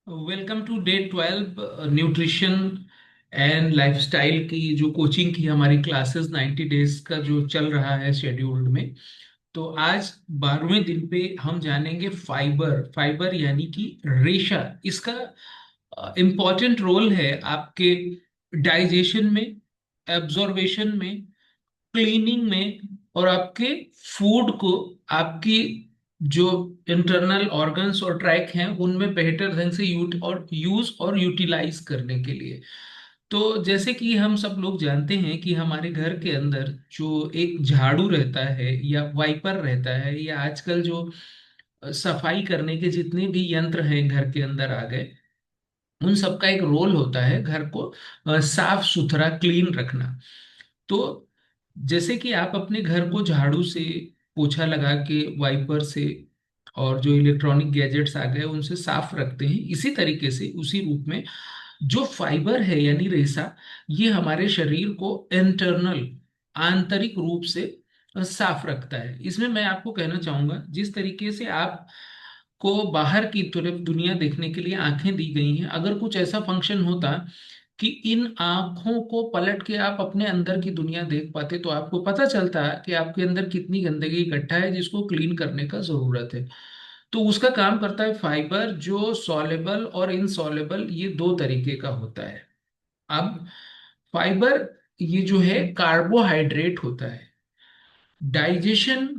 Welcome to day 12 nutrition and lifestyle की जो coaching की हमारी क्लासेस 90 डेज का जो चल रहा है शेड्यूल्ड में। तो आज 12वें दिन पे हम जानेंगे फाइबर। फाइबर यानी कि रेशा। इसका इम्पॉर्टेंट रोल है आपके डाइजेशन में, एब्जॉर्बेशन में, क्लीनिंग में और आपके फूड को आपकी जो इंटरनल ऑर्गन्स और ट्रैक हैं उनमें बेहतर ढंग से यूज और यूटिलाइज करने के लिए। तो जैसे कि हम सब लोग जानते हैं कि हमारे घर के अंदर जो एक झाड़ू रहता है या वाइपर रहता है या आजकल जो सफाई करने के जितने भी यंत्र हैं घर के अंदर आ गए, उन सबका एक रोल होता है घर को साफ सुथरा क्लीन रखना। तो जैसे कि आप अपने घर को झाड़ू से, पोछा लगा के, वाइपर से और जो इलेक्ट्रॉनिक गैजेट्स आ गए उनसे साफ रखते हैं, इसी तरीके से उसी रूप में जो फाइबर है यानी रेसा, ये हमारे शरीर को इंटरनल, आंतरिक रूप से साफ रखता है। इसमें मैं आपको कहना चाहूंगा, जिस तरीके से आप को बाहर की तरफ दुनिया देखने के लिए आंखें दी गई हैं, अगर कुछ ऐसा फंक्शन होता कि इन आंखों को पलट के आप अपने अंदर की दुनिया देख पाते, तो आपको पता चलता है कि आपके अंदर कितनी गंदगी इकट्ठा है जिसको क्लीन करने का जरूरत है। तो उसका काम करता है फाइबर, जो सॉलेबल और इनसॉलेबल ये दो तरीके का होता है। अब फाइबर ये जो है कार्बोहाइड्रेट होता है। डाइजेशन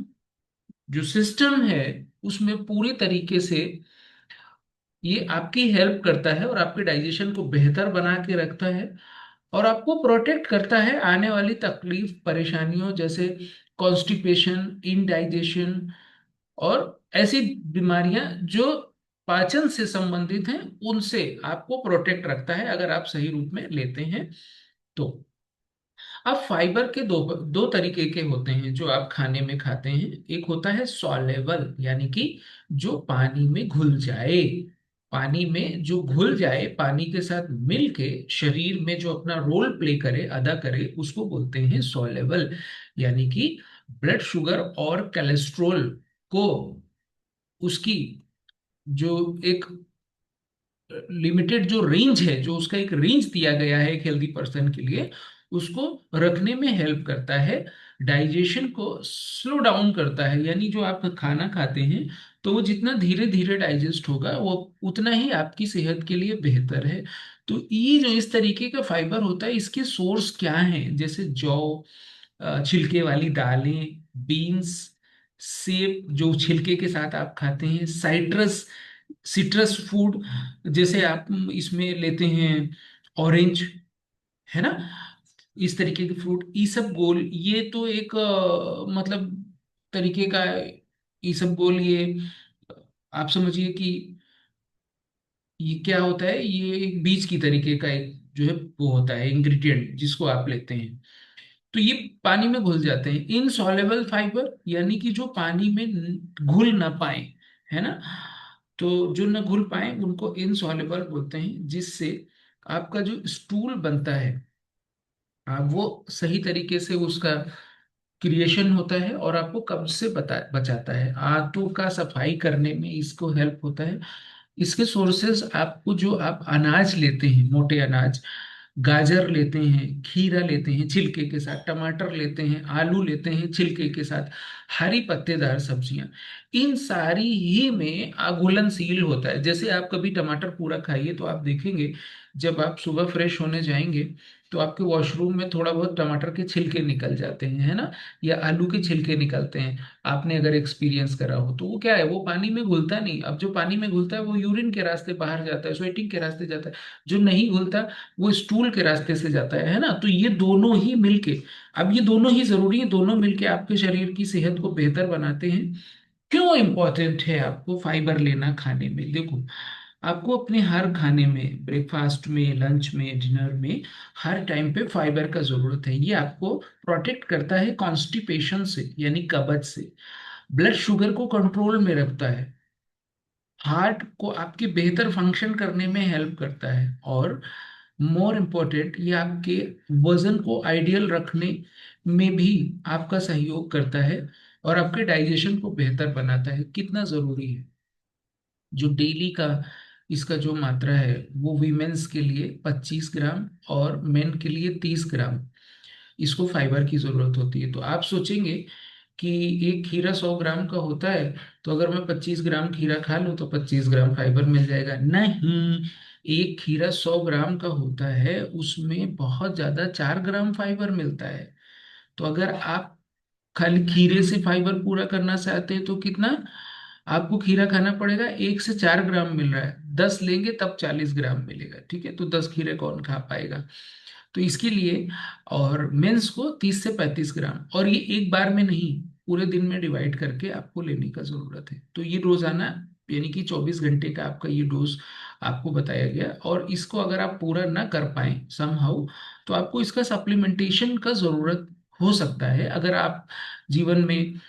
जो सिस्टम है उसमें पूरी तरीके से ये आपकी हेल्प करता है और आपके डाइजेशन को बेहतर बना के रखता है और आपको प्रोटेक्ट करता है आने वाली तकलीफ परेशानियों जैसे कॉन्स्टिपेशन, इनडाइजेशन और ऐसी बीमारियां जो पाचन से संबंधित हैं, उनसे आपको प्रोटेक्ट रखता है अगर आप सही रूप में लेते हैं तो। अब फाइबर के दो दो तरीके के होते हैं जो आप खाने में खाते हैं। एक होता है सॉलेबल यानी कि जो पानी में घुल जाए। पानी में जो घुल जाए, पानी के साथ मिल के शरीर में जो अपना रोल प्ले करे, अदा करे, उसको बोलते हैं सॉलेबल। यानी कि ब्लड शुगर और कोलेस्ट्रॉल को, उसकी जो एक लिमिटेड जो रेंज है, जो उसका एक रेंज दिया गया है एक हेल्दी पर्सन के लिए, उसको रखने में हेल्प करता है। डाइजेशन को स्लो डाउन करता है, यानी जो आप खाना खाते हैं तो वो जितना धीरे धीरे डाइजेस्ट होगा वो उतना ही आपकी सेहत के लिए बेहतर है। तो ये जो इस तरीके का फाइबर होता है, इसके सोर्स क्या हैं? जैसे जौ, छिलके वाली दालें, बीन्स, सेब जो छिलके के साथ आप खाते हैं, साइट्रस, सिट्रस फूड जैसे आप इसमें लेते हैं, ऑरेंज, है ना, इस तरीके के फ्रूट, ईसबगोल, ये तो एक मतलब तरीके का, ईसबगोल ये आप समझिए कि ये क्या होता है, ये एक बीज की तरीके का एक जो है वो होता है इंग्रेडिएंट जिसको आप लेते हैं। तो ये पानी में घुल जाते हैं। इनसॉल्युबल फाइबर यानी कि जो पानी में घुल ना पाए, है ना, तो जो न घुल पाए उनको इनसॉल्युबल बोलते हैं, जिससे आपका जो स्टूल बनता है, वो सही तरीके से उसका क्रिएशन होता है और आपको कब्ज से बचाता है। आंतों का सफाई करने में इसको हेल्प होता है। इसके सोर्सेज आपको, जो आप अनाज लेते हैं, मोटे अनाज, गाजर लेते हैं, खीरा लेते हैं छिलके के साथ, टमाटर लेते हैं, आलू लेते हैं छिलके के साथ, हरी पत्तेदार सब्जियां, इन सारी ही में अघुलनशील होता है। जैसे आप कभी टमाटर पूरा खाइए तो आप देखेंगे, जब आप सुबह फ्रेश होने जाएंगे तो आपके वॉशरूम में थोड़ा बहुत टमाटर के छिलके निकल जाते हैं, है ना, या आलू के छिलके निकलते हैं। आपने अगर एक्सपीरियंस करा हो तो वो क्या है, वो पानी में घुलता नहीं। अब जो पानी में घुलता है वो यूरिन के रास्ते बाहर जाता है, स्वेटिंग के रास्ते जाता है। जो नहीं घुलता वो स्टूल के रास्ते से जाता है ना। तो ये दोनों ही मिलके, अब ये दोनों ही जरूरी है, दोनों मिलके आपके शरीर की सेहत को बेहतर बनाते हैं। क्यों इंपॉर्टेंट है आपको फाइबर लेना खाने में? देखो, आपको अपने हर खाने में, ब्रेकफास्ट में, लंच में, डिनर में, हर टाइम पे फाइबर का जरूरत है। ये आपको प्रोटेक्ट करता है कॉन्स्टिपेशन से यानी कब्ज से, ब्लड शुगर को कंट्रोल में रखता है, हार्ट को आपके बेहतर फंक्शन करने में हेल्प करता है, और मोर इम्पोर्टेंट, ये आपके वजन को आइडियल रखने में भी आपका सहयोग करता है और आपके डाइजेशन को बेहतर बनाता है। कितना जरूरी है जो डेली का इसका जो मात्रा है वो वीमेंस के लिए 25 ग्राम और मेन के लिए 30 ग्राम इसको फाइबर की जरूरत होती है। तो आप सोचेंगे कि एक खीरा 100 ग्राम का होता है, तो अगर मैं 25 ग्राम खीरा खा लूं तो 25 ग्राम फाइबर मिल जाएगा। नहीं, एक खीरा 100 ग्राम का होता है, उसमें बहुत ज्यादा 4 ग्राम फाइबर मिलता है। तो अगर आप खाली खीरे से फाइबर पूरा करना चाहते हैं तो कितना आपको खीरा खाना पड़ेगा, 1 से 4 ग्राम मिल रहा है, 10 लेंगे तब 40 ग्राम मिलेगा। ठीक है, तो 10 खीरे कौन खा पाएगा। तो इसके लिए और मेंस को 30 से 35 ग्राम, और ये एक बार में नहीं, पूरे दिन में डिवाइड करके आपको लेने का जरूरत है। तो ये रोजाना यानी कि 24 घंटे का आपका ये डोज आपको बताया गया। और इसको अगर आप पूरा ना कर पाए समहाउ, तो आपको इसका सप्लीमेंटेशन का जरूरत हो सकता है। अगर आप जीवन में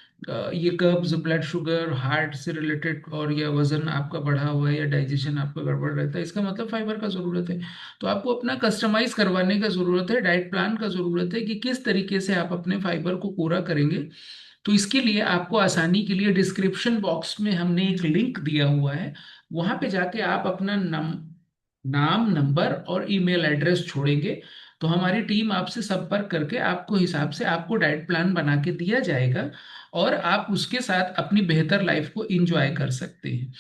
ये कब्ज, ब्लड शुगर, हार्ट से रिलेटेड, और या वजन आपका बढ़ा हुआ है या डाइजेशन आपका गड़बड़ रहता है, इसका मतलब फाइबर का जरूरत है। तो आपको अपना कस्टमाइज करवाने का जरूरत है, डाइट प्लान का जरूरत है कि किस तरीके से आप अपने फाइबर को पूरा करेंगे। तो इसके लिए आपको आसानी के लिए डिस्क्रिप्शन बॉक्स में हमने एक लिंक दिया हुआ है, वहां पे जाके आप अपना नाम, नंबर और ईमेल एड्रेस छोड़ेंगे, तो हमारी टीम आपसे संपर्क करके आपको हिसाब से आपको डाइट प्लान बना के दिया जाएगा, और आप उसके साथ अपनी बेहतर लाइफ को एंजॉय कर सकते हैं।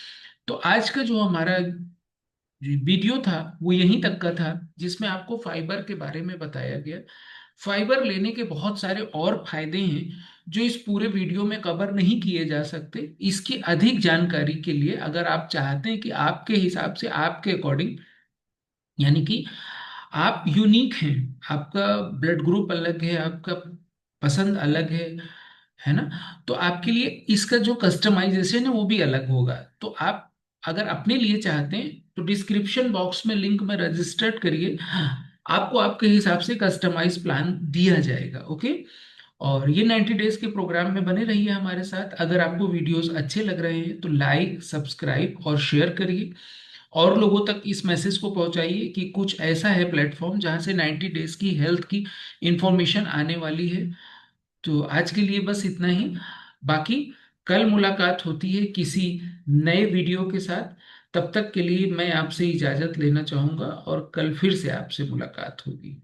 तो आज का जो हमारा जी वीडियो था वो यहीं तक का था, जिसमें आपको फाइबर के बारे में बताया गया। फाइबर लेने के बहुत सारे और फायदे हैं जो इस पूरे वीडियो में कवर नहीं किए जा सकते। इसकी अधिक जानकारी के लिए अगर आप चाहते हैं कि आपके हिसाब से, आपके अकॉर्डिंग, यानी कि आप यूनिक हैं, आपका ब्लड ग्रुप अलग है, आपका पसंद अलग है ना, तो आपके लिए इसका जो कस्टमाइजेशन है वो भी अलग होगा। तो आप अगर अपने लिए चाहते हैं तो डिस्क्रिप्शन बॉक्स में लिंक में रजिस्टर्ड करिए, आपको आपके हिसाब से कस्टमाइज प्लान दिया जाएगा। ओके, और ये 90 डेज के प्रोग्राम में बने रहिए हमारे साथ। अगर आपको वीडियोस अच्छे लग रहे हैं तो लाइक, सब्सक्राइब और शेयर करिए, और लोगों तक इस मैसेज को पहुंचाइए कि कुछ ऐसा है प्लेटफॉर्म जहां से 90 डेज की हेल्थ की इंफॉर्मेशन आने वाली है। तो आज के लिए बस इतना ही। बाकी कल मुलाकात होती है किसी नए वीडियो के साथ। तब तक के लिए मैं आपसे इजाजत लेना चाहूंगा, और कल फिर से आपसे मुलाकात होगी।